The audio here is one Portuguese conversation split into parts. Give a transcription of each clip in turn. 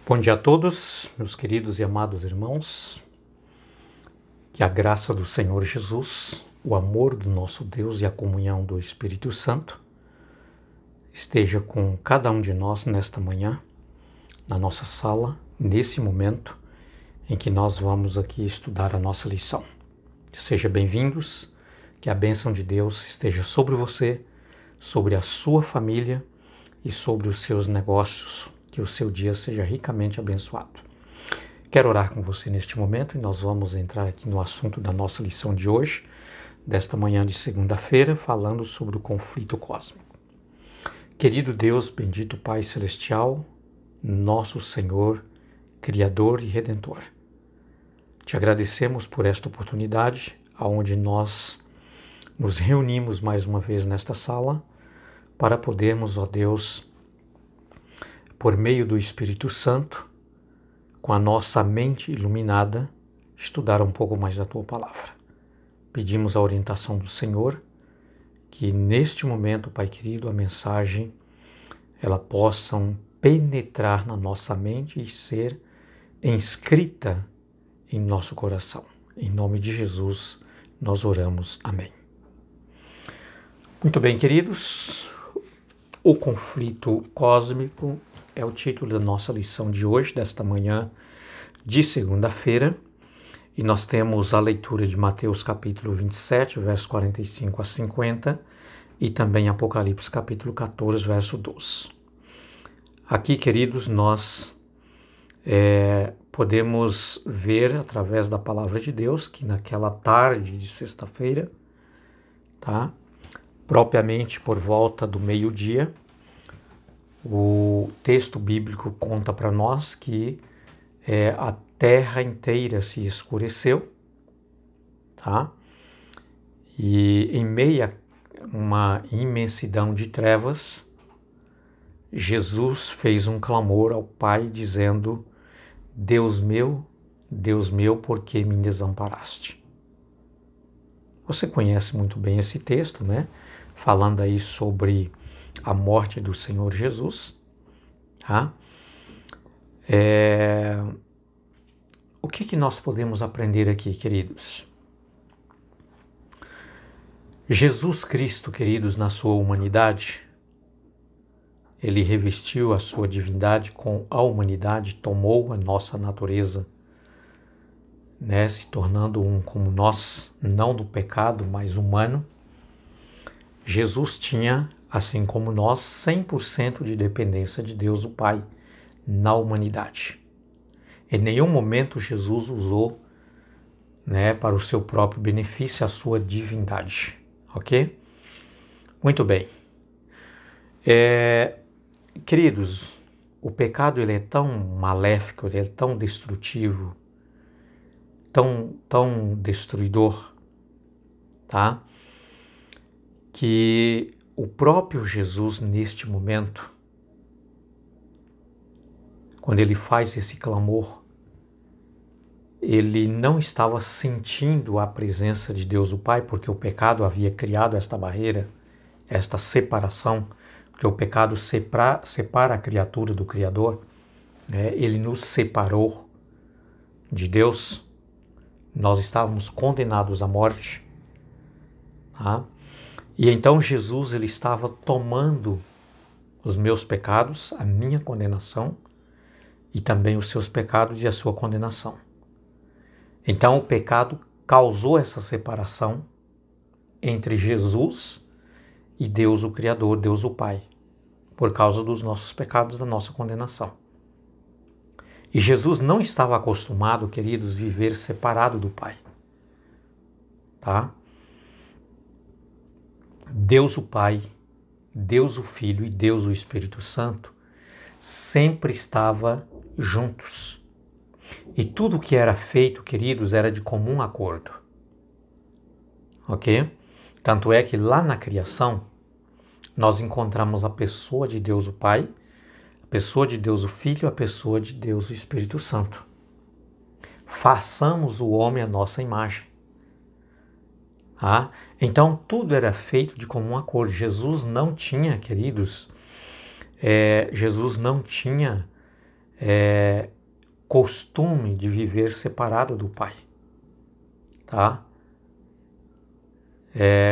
Bom dia a todos, meus queridos e amados irmãos. Que a graça do Senhor Jesus, o amor do nosso Deus e a comunhão do Espírito Santo esteja com cada um de nós nesta manhã, na nossa sala, nesse momento em que nós vamos aqui estudar a nossa lição. Sejam bem-vindos, que a bênção de Deus esteja sobre você, sobre a sua família e sobre os seus negócios, que o seu dia seja ricamente abençoado. Quero orar com você neste momento e nós vamos entrar aqui no assunto da nossa lição de hoje, desta manhã de segunda-feira, falando sobre o conflito cósmico. Querido Deus, bendito Pai Celestial, nosso Senhor, Criador e Redentor, te agradecemos por esta oportunidade, onde nós nos reunimos mais uma vez nesta sala, para podermos, ó Deus, por meio do Espírito Santo, com a nossa mente iluminada, estudar um pouco mais da Tua Palavra. Pedimos a orientação do Senhor, que neste momento, Pai querido, a mensagem, ela possa penetrar na nossa mente e ser inscrita em nosso coração. Em nome de Jesus, nós oramos. Amém. Muito bem, queridos, o conflito cósmico é o título da nossa lição de hoje, desta manhã de segunda-feira, e nós temos a leitura de Mateus capítulo 27, verso 45 a 50, e também Apocalipse capítulo 14, verso 12. Aqui, queridos, nós podemos ver, através da palavra de Deus, que naquela tarde de sexta-feira, tá? Propriamente por volta do meio-dia, o texto bíblico conta para nós que a terra inteira se escureceu, tá? E em meio a uma imensidão de trevas, Jesus fez um clamor ao Pai dizendo: Deus meu, por que me desamparaste? Você conhece muito bem esse texto, né? Falando aí sobre a morte do Senhor Jesus, tá? O que nós podemos aprender aqui, queridos? Jesus Cristo, queridos, na sua humanidade, ele revestiu a sua divindade com a humanidade, tomou a nossa natureza, né, se tornando um como nós, não do pecado, mas humano. Jesus tinha, assim como nós, 100% de dependência de Deus o Pai na humanidade. Em nenhum momento Jesus usou, né, para o seu próprio benefício a sua divindade, ok? Muito bem. Queridos, o pecado ele é tão maléfico, ele é tão destrutivo, tão destruidor, tá? Que o próprio Jesus, neste momento, quando ele faz esse clamor, ele não estava sentindo a presença de Deus o Pai, porque o pecado havia criado esta barreira, esta separação, porque o pecado separa a criatura do Criador, né? Ele nos separou de Deus, nós estávamos condenados à morte, tá? E então Jesus ele estava tomando os meus pecados, a minha condenação, e também os seus pecados e a sua condenação. Então o pecado causou essa separação entre Jesus e Deus o Criador, Deus o Pai, por causa dos nossos pecados, da nossa condenação. E Jesus não estava acostumado, queridos, a viver separado do Pai, tá? Deus o Pai, Deus o Filho e Deus o Espírito Santo sempre estavam juntos. E tudo que era feito, queridos, era de comum acordo. Ok? Tanto é que lá na criação, nós encontramos a pessoa de Deus o Pai, a pessoa de Deus o Filho, a pessoa de Deus o Espírito Santo. Façamos o homem à nossa imagem. Tá? Então, tudo era feito de comum acordo. Jesus não tinha, queridos, Jesus não tinha costume de viver separado do Pai, tá?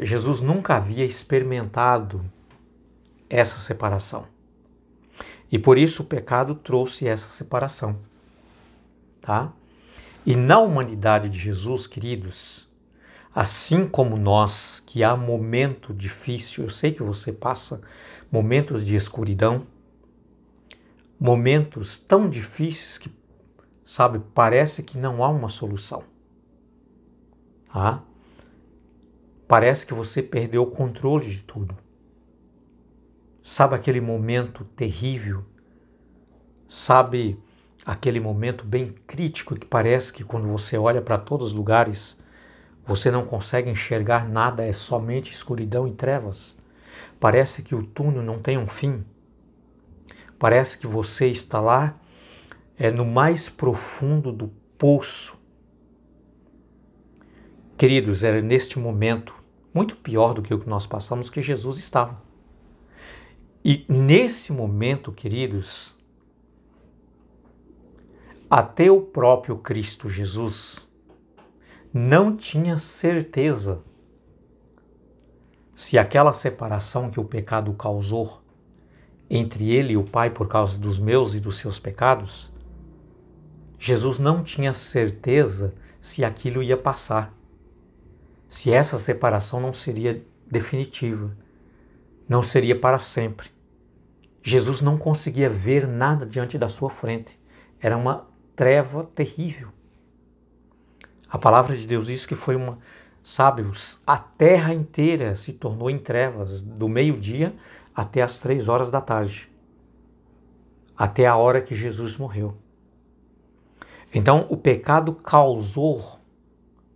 Jesus nunca havia experimentado essa separação. E por isso o pecado trouxe essa separação, tá? E na humanidade de Jesus, queridos, assim como nós, que há momento difícil, eu sei que você passa momentos de escuridão, momentos tão difíceis que, sabe, parece que não há uma solução, tá? Parece que você perdeu o controle de tudo. Sabe aquele momento terrível? Sabe aquele momento bem crítico que parece que quando você olha para todos os lugares, você não consegue enxergar nada, é somente escuridão e trevas. Parece que o túnel não tem um fim. Parece que você está lá no mais profundo do poço. Queridos, era neste momento, muito pior do que o que nós passamos, que Jesus estava. E nesse momento, queridos, até o próprio Cristo Jesus não tinha certeza se aquela separação que o pecado causou entre ele e o Pai por causa dos meus e dos seus pecados, Jesus não tinha certeza se aquilo ia passar, se essa separação não seria definitiva, não seria para sempre. Jesus não conseguia ver nada diante da sua frente. Era uma treva terrível. A palavra de Deus diz que foi a terra inteira se tornou em trevas, do meio-dia até as 3 horas da tarde, até a hora que Jesus morreu. Então o pecado causou,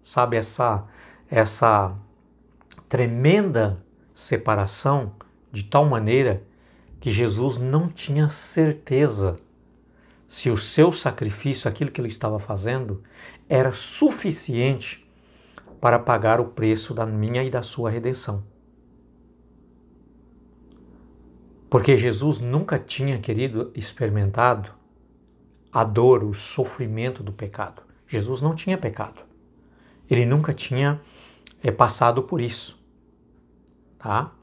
sabe, essa tremenda separação de tal maneira que Jesus não tinha certeza se o seu sacrifício, aquilo que ele estava fazendo, era suficiente para pagar o preço da minha e da sua redenção. Porque Jesus nunca tinha, querido, experimentado a dor, o sofrimento do pecado. Jesus não tinha pecado. Ele nunca tinha passado por isso, tá?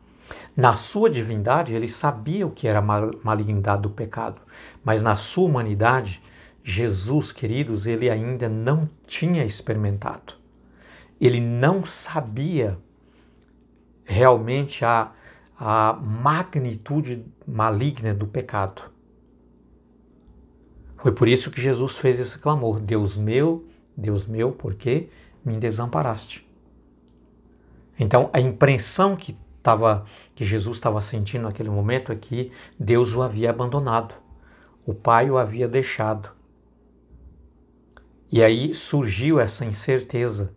Na sua divindade, ele sabia o que era a malignidade do pecado, mas na sua humanidade, Jesus, queridos, ele ainda não tinha experimentado. Ele não sabia realmente a magnitude maligna do pecado. Foi por isso que Jesus fez esse clamor: Deus meu, por que me desamparaste? Então, a impressão que Jesus estava sentindo naquele momento é que Deus o havia abandonado, o Pai o havia deixado. E aí surgiu essa incerteza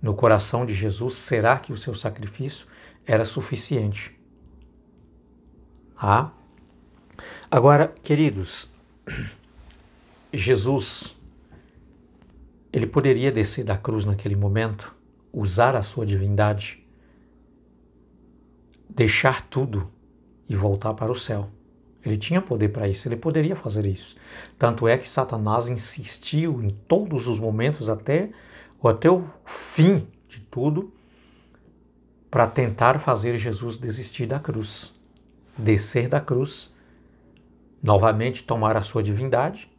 no coração de Jesus: será que o seu sacrifício era suficiente? Agora, queridos, Jesus, ele poderia descer da cruz naquele momento, usar a sua divindade, deixar tudo e voltar para o céu. Ele tinha poder para isso, ele poderia fazer isso. Tanto é que Satanás insistiu em todos os momentos, até o fim de tudo, para tentar fazer Jesus desistir da cruz, descer da cruz, novamente tomar a sua divindade,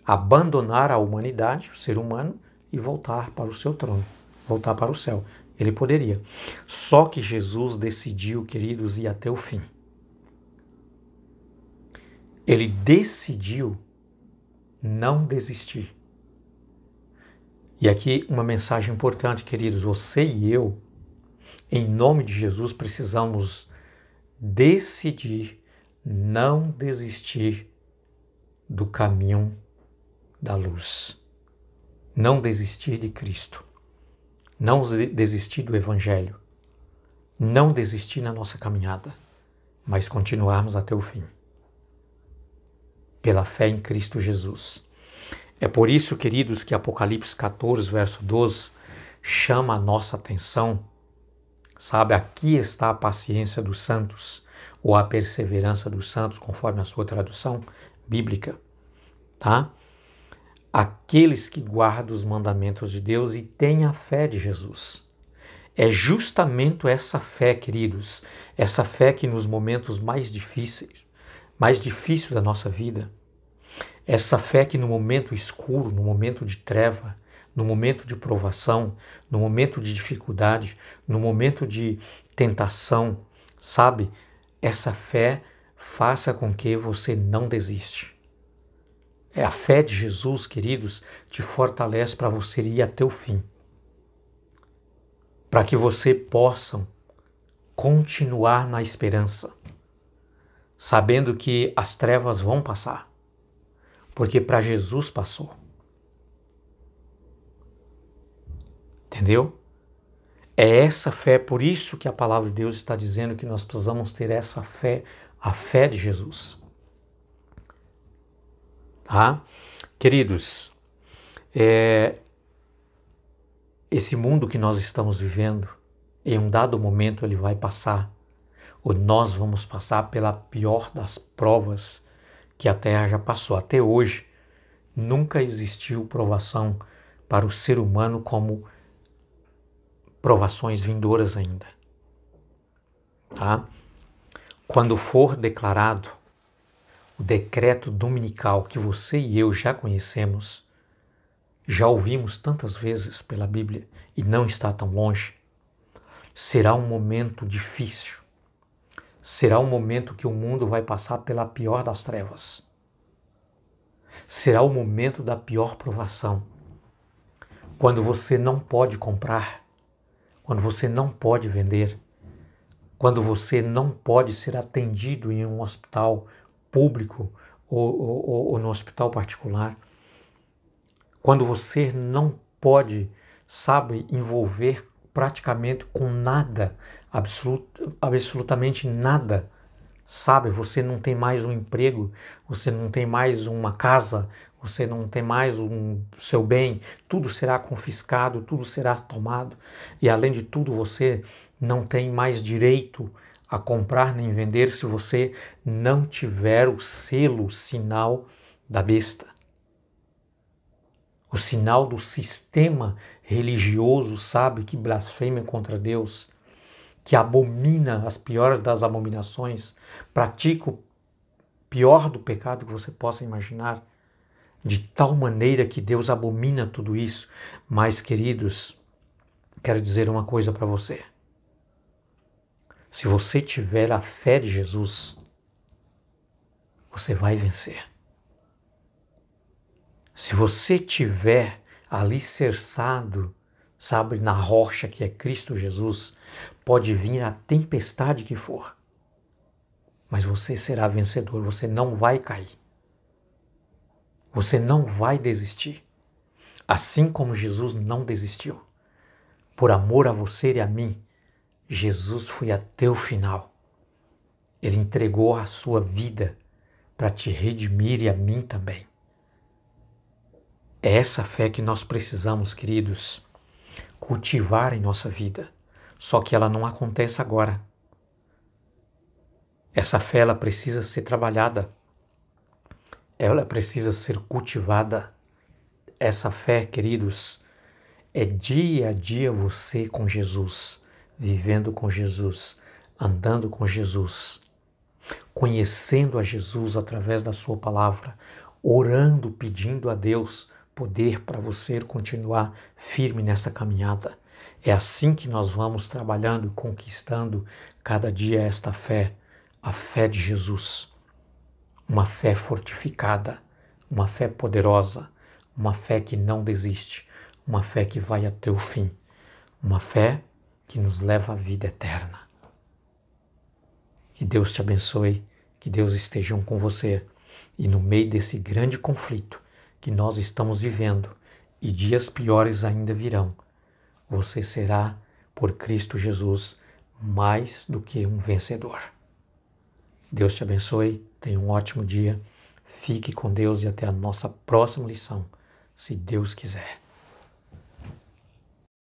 abandonar a humanidade, o ser humano, e voltar para o seu trono, voltar para o céu. Ele poderia. Só que Jesus decidiu, queridos, ir até o fim. Ele decidiu não desistir. E aqui uma mensagem importante, queridos. Você e eu, em nome de Jesus, precisamos decidir não desistir do caminho da luz. Não desistir de Cristo. Não desistir do Evangelho. Não desistir na nossa caminhada, mas continuarmos até o fim. Pela fé em Cristo Jesus. É por isso, queridos, que Apocalipse 14, verso 12, chama a nossa atenção. Sabe, aqui está a paciência dos santos, ou a perseverança dos santos, conforme a sua tradução bíblica. tá? Aqueles que guardam os mandamentos de Deus e têm a fé de Jesus. É justamente essa fé, queridos, essa fé que nos momentos mais difíceis da nossa vida, essa fé que no momento escuro, no momento de treva, no momento de provação, no momento de dificuldade, no momento de tentação, sabe? Essa fé faça com que você não desiste. É a fé de Jesus, queridos, te fortalece para você ir até o fim. Para que você possa continuar na esperança, sabendo que as trevas vão passar, porque para Jesus passou. Entendeu? É essa fé, por isso que a palavra de Deus está dizendo que nós precisamos ter essa fé, a fé de Jesus. Tá? Queridos, esse mundo que nós estamos vivendo, em um dado momento ele vai passar, ou nós vamos passar pela pior das provas que a Terra já passou. Até hoje, nunca existiu provação para o ser humano como provações vindouras ainda. Tá? Quando for declarado o decreto dominical que você e eu já conhecemos, já ouvimos tantas vezes pela Bíblia e não está tão longe, será um momento difícil. Será um momento que o mundo vai passar pela pior das trevas. Será o momento da pior provação. Quando você não pode comprar, quando você não pode vender, quando você não pode ser atendido em um hospital público ou no hospital particular, quando você não pode, sabe, envolver praticamente com nada, absolutamente nada, sabe, você não tem mais um emprego, você não tem mais uma casa, você não tem mais o seu bem, tudo será confiscado, tudo será tomado, e além de tudo você não tem mais direito a comprar nem vender se você não tiver o selo, o sinal da besta. O sinal do sistema religioso, sabe, que blasfema contra Deus, que abomina as piores das abominações, pratica o pior do pecado que você possa imaginar, de tal maneira que Deus abomina tudo isso. Mas, queridos, quero dizer uma coisa para você. Se você tiver a fé de Jesus, você vai vencer. Se você tiver alicerçado, sabe, na rocha que é Cristo Jesus, pode vir a tempestade que for, mas você será vencedor, você não vai cair. Você não vai desistir. Assim como Jesus não desistiu. Por amor a você e a mim, Jesus foi até o final. Ele entregou a sua vida para te redimir e a mim também. É essa fé que nós precisamos, queridos, cultivar em nossa vida. Só que ela não acontece agora. Essa fé ela precisa ser trabalhada. Ela precisa ser cultivada. Essa fé, queridos, é dia a dia você com Jesus, vivendo com Jesus, andando com Jesus, conhecendo a Jesus através da sua palavra, orando, pedindo a Deus poder para você continuar firme nessa caminhada. É assim que nós vamos trabalhando e conquistando cada dia esta fé, a fé de Jesus. Uma fé fortificada, uma fé poderosa, uma fé que não desiste, uma fé que vai até o fim, uma fé que nos leva à vida eterna. Que Deus te abençoe, que Deus esteja com você e no meio desse grande conflito que nós estamos vivendo e dias piores ainda virão, você será, por Cristo Jesus, mais do que um vencedor. Deus te abençoe, tenha um ótimo dia, fique com Deus e até a nossa próxima lição, se Deus quiser.